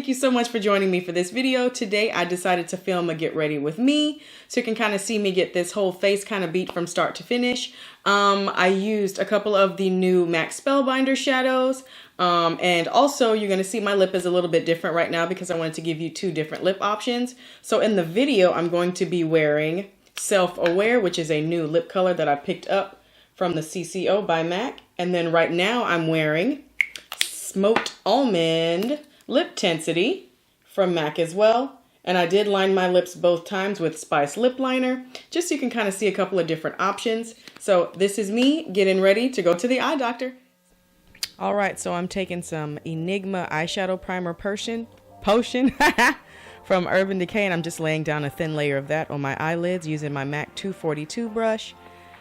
thank you so much for joining me for this video. Today I decided to film a get ready with me so you can kind of see me get this whole face kind of beat from start to finish. I used a couple of the new MAC Spellbinder shadows. And also you're going to see my lip is a little bit different right now because I wanted to give you two different lip options. So in the video, I'm going to be wearing Self-Aware, which is a new lip color that I picked up from the CCO by MAC. And then right now I'm wearing Smoked Almond Lip Tensity from MAC as well. And I did line my lips both times with Spice Lip Liner, just so you can kind of see a couple of different options. So this is me getting ready to go to the eye doctor. All right, so I'm taking some Enigma eyeshadow primer potion from Urban Decay, and I'm just laying down a thin layer of that on my eyelids using my MAC 242 brush.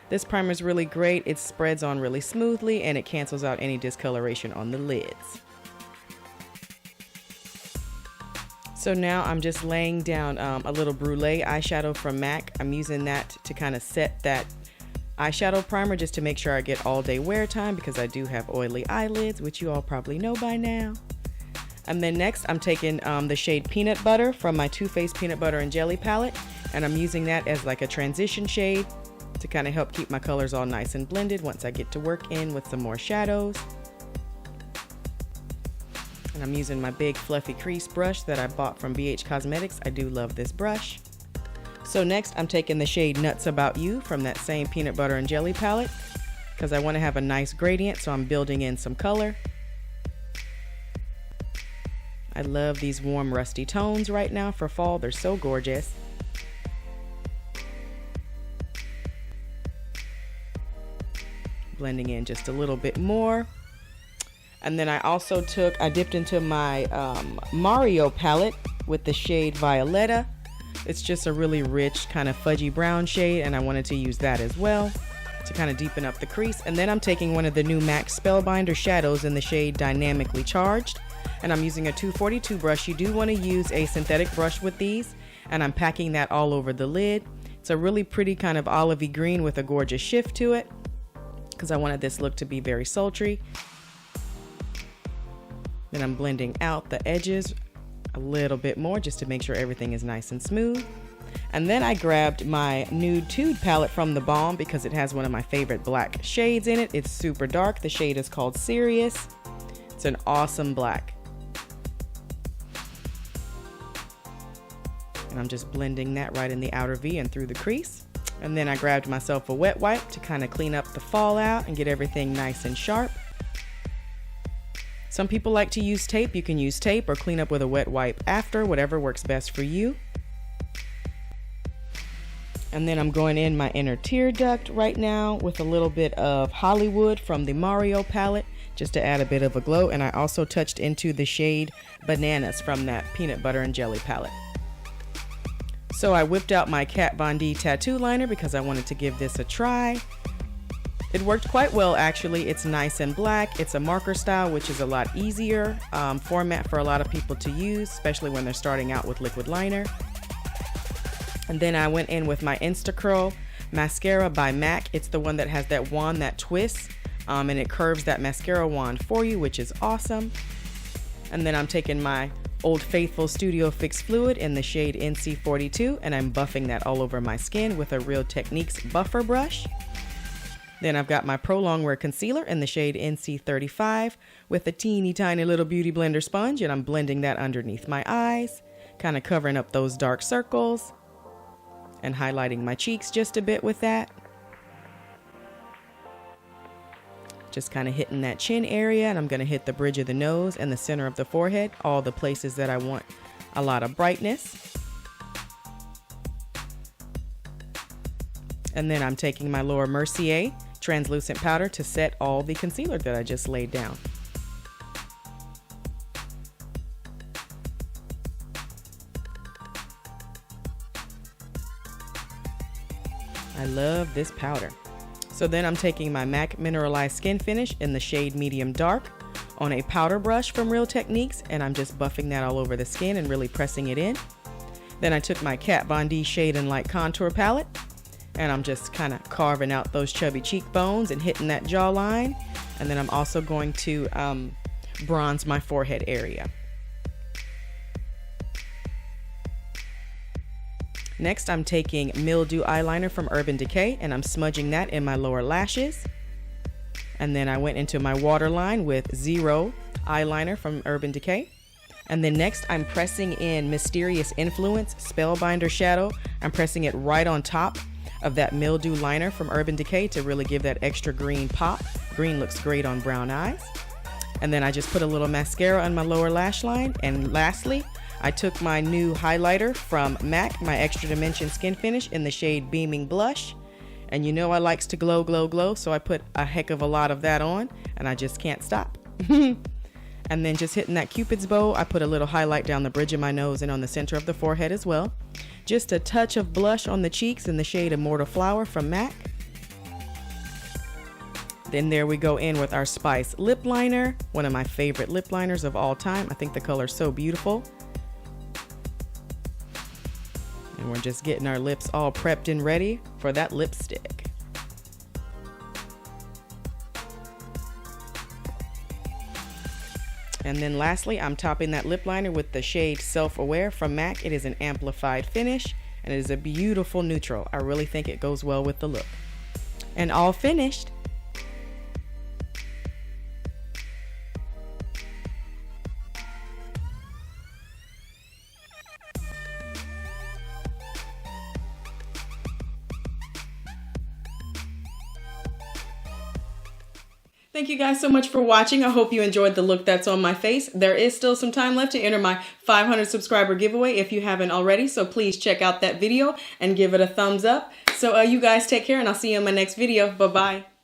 This primer is really great. It spreads on really smoothly and it cancels out any discoloration on the lids. So now I'm just laying down a little Brulee eyeshadow from MAC. I'm using that to kind of set that eyeshadow primer just to make sure I get all day wear time because I do have oily eyelids, which you all probably know by now. And then next I'm taking the shade Peanut Butter from my Too Faced Peanut Butter and Jelly palette, and I'm using that as like a transition shade to kind of help keep my colors all nice and blended once I get to work in with some more shadows. And I'm using my big fluffy crease brush that I bought from BH Cosmetics. I do love this brush. So next I'm taking the shade Nuts About You from that same Peanut Butter and Jelly palette because I want to have a nice gradient, so I'm building in some color. I love these warm rusty tones right now for fall. They're so gorgeous. Blending in just a little bit more. And then I dipped into my Mario palette with the shade Violetta. It's just a really rich kind of fudgy brown shade, and I wanted to use that as well to kind of deepen up the crease. And then I'm taking one of the new MAC Spellbinder shadows in the shade Dynamically Charged, and I'm using a 242 brush. You do want to use a synthetic brush with these, and I'm packing that all over the lid. It's a really pretty kind of olivey green with a gorgeous shift to it because I wanted this look to be very sultry. Then I'm blending out the edges a little bit more just to make sure everything is nice and smooth. And then I grabbed my Nude Tude palette from the Balm because it has one of my favorite black shades in it. It's super dark. The shade is called Serious. It's an awesome black. And I'm just blending that right in the outer V and through the crease. And then I grabbed myself a wet wipe to kind of clean up the fallout and get everything nice and sharp. Some people like to use tape. You can use tape or clean up with a wet wipe after, whatever works best for you. And then I'm going in my inner tear duct right now with a little bit of Hollywood from the Mario palette just to add a bit of a glow. And I also touched into the shade Bananas from that Peanut Butter and Jelly palette. So I whipped out my Kat Von D tattoo liner because I wanted to give this a try. It worked quite well actually. It's nice and black. It's a marker style, which is a lot easier format for a lot of people to use, especially when they're starting out with liquid liner. And then I went in with my Instacurl mascara by MAC. It's the one that has that wand that twists and it curves that mascara wand for you, which is awesome. And then I'm taking my Old Faithful Studio Fix Fluid in the shade NC42 and I'm buffing that all over my skin with a Real Techniques buffer brush. Then I've got my Pro Longwear Concealer in the shade NC35 with a teeny tiny little Beauty Blender sponge, and I'm blending that underneath my eyes, kind of covering up those dark circles and highlighting my cheeks just a bit with that. Just kind of hitting that chin area, and I'm going to hit the bridge of the nose and the center of the forehead, all the places that I want a lot of brightness. And then I'm taking my Laura Mercier translucent powder to set all the concealer that I just laid down. I love this powder. So then I'm taking my MAC Mineralized Skin Finish in the shade Medium Dark on a powder brush from Real Techniques, and I'm just buffing that all over the skin and really pressing it in. Then I took my Kat Von D Shade and Light Contour palette, and I'm just kind of carving out those chubby cheekbones and hitting that jawline. And then I'm also going to bronze my forehead area. Next, I'm taking Mildew eyeliner from Urban Decay and I'm smudging that in my lower lashes. And then I went into my waterline with Zero eyeliner from Urban Decay. And then next, I'm pressing in Mysterious Influence Spellbinder shadow. I'm pressing it right on top of that Mildew liner from Urban Decay to really give that extra green pop. Green looks great on brown eyes. And then I just put a little mascara on my lower lash line. And lastly, I took my new highlighter from MAC, my Extra Dimension Skin Finish in the shade Beaming Blush. And you know I likes to glow, glow, glow, so I put a heck of a lot of that on, and I just can't stop. And then just hitting that Cupid's bow, I put a little highlight down the bridge of my nose and on the center of the forehead as well. Just a touch of blush on the cheeks in the shade Immortal Flower from MAC. Then there we go in with our Spice lip liner, one of my favorite lip liners of all time. I think the color's so beautiful. And we're just getting our lips all prepped and ready for that lipstick. And then lastly, I'm topping that lip liner with the shade Self-Aware from MAC. It is an amplified finish and it is a beautiful neutral. I really think it goes well with the look. And all finished. Thank you guys so much for watching. I hope you enjoyed the look that's on my face. There is still some time left to enter my 500 subscriber giveaway if you haven't already. So please check out that video and give it a thumbs up. So you guys take care and I'll see you in my next video. Bye-bye.